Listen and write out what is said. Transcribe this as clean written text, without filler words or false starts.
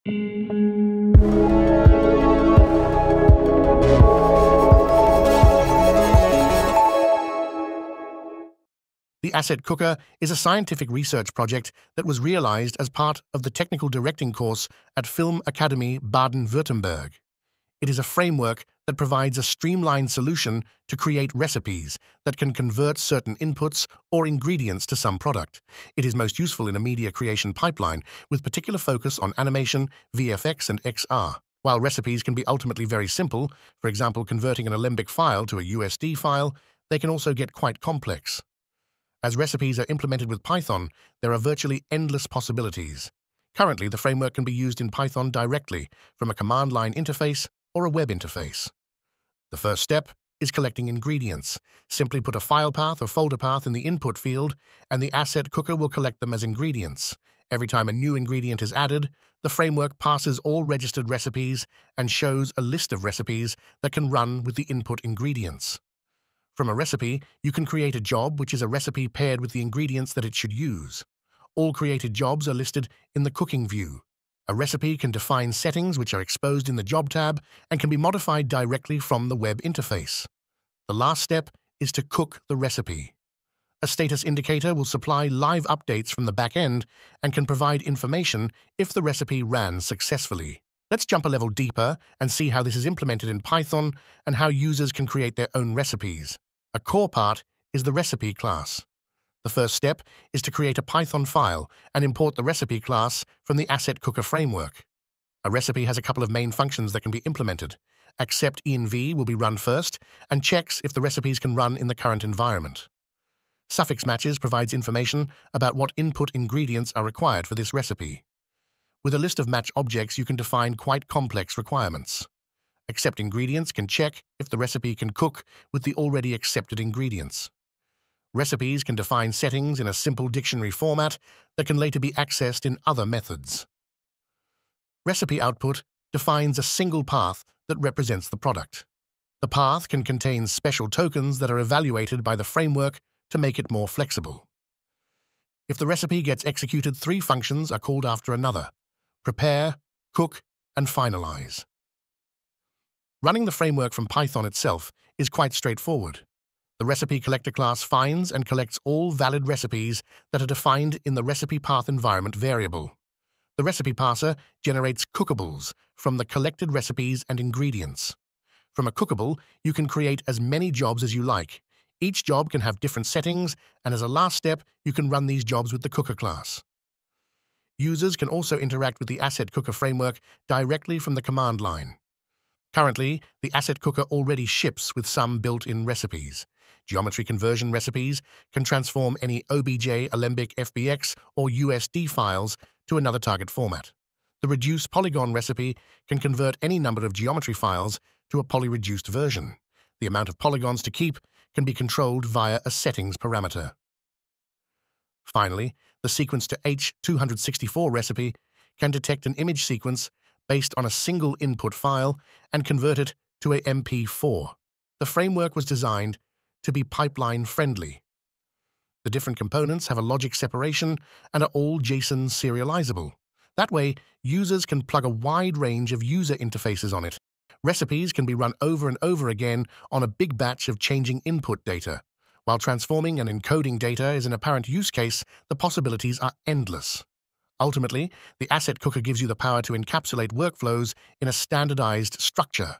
The Asset Cooker is a scientific research project that was realized as part of the technical directing course at Film Academy Baden-Württemberg. It is a framework that provides a streamlined solution to create recipes that can convert certain inputs or ingredients to some product. It is most useful in a media creation pipeline, with particular focus on animation, VFX, and XR. While recipes can be ultimately very simple, for example converting an Alembic file to a USD file, they can also get quite complex. As recipes are implemented with Python, there are virtually endless possibilities. Currently, the framework can be used in Python directly from a command line interface or a web interface. The first step is collecting ingredients. Simply put a file path or folder path in the input field, and the Asset Cooker will collect them as ingredients. Every time a new ingredient is added, the framework passes all registered recipes and shows a list of recipes that can run with the input ingredients. From a recipe, you can create a job, which is a recipe paired with the ingredients that it should use. All created jobs are listed in the Cooking view. A recipe can define settings which are exposed in the Job tab and can be modified directly from the web interface. The last step is to cook the recipe. A status indicator will supply live updates from the back end and can provide information if the recipe ran successfully. Let's jump a level deeper and see how this is implemented in Python and how users can create their own recipes. A core part is the recipe class. The first step is to create a Python file and import the recipe class from the Asset Cooker framework. A recipe has a couple of main functions that can be implemented. Accept env will be run first and checks if the recipes can run in the current environment. Suffix matches provides information about what input ingredients are required for this recipe. With a list of match objects, you can define quite complex requirements. Accept ingredients can check if the recipe can cook with the already accepted ingredients. Recipes can define settings in a simple dictionary format that can later be accessed in other methods. Recipe output defines a single path that represents the product. The path can contain special tokens that are evaluated by the framework to make it more flexible. If the recipe gets executed, 3 functions are called after another: prepare, cook, and finalize. Running the framework from Python itself is quite straightforward. The recipe collector class finds and collects all valid recipes that are defined in the recipe path environment variable. The recipe parser generates cookables from the collected recipes and ingredients. From a cookable, you can create as many jobs as you like. Each job can have different settings, and as a last step, you can run these jobs with the cooker class. Users can also interact with the Asset Cooker framework directly from the command line. Currently, the Asset Cooker already ships with some built-in recipes. Geometry conversion recipes can transform any OBJ, Alembic, FBX, or USD files to another target format. The Reduce Polygon recipe can convert any number of geometry files to a poly-reduced version. The amount of polygons to keep can be controlled via a settings parameter. Finally, the Sequence to H264 recipe can detect an image sequence based on a single input file and convert it to a MP4. The framework was designed to be pipeline-friendly. The different components have a logic separation and are all JSON serializable. That way, users can plug a wide range of user interfaces on it. Recipes can be run over and over again on a big batch of changing input data. While transforming and encoding data is an apparent use case, the possibilities are endless. Ultimately, the Asset Cooker gives you the power to encapsulate workflows in a standardized structure.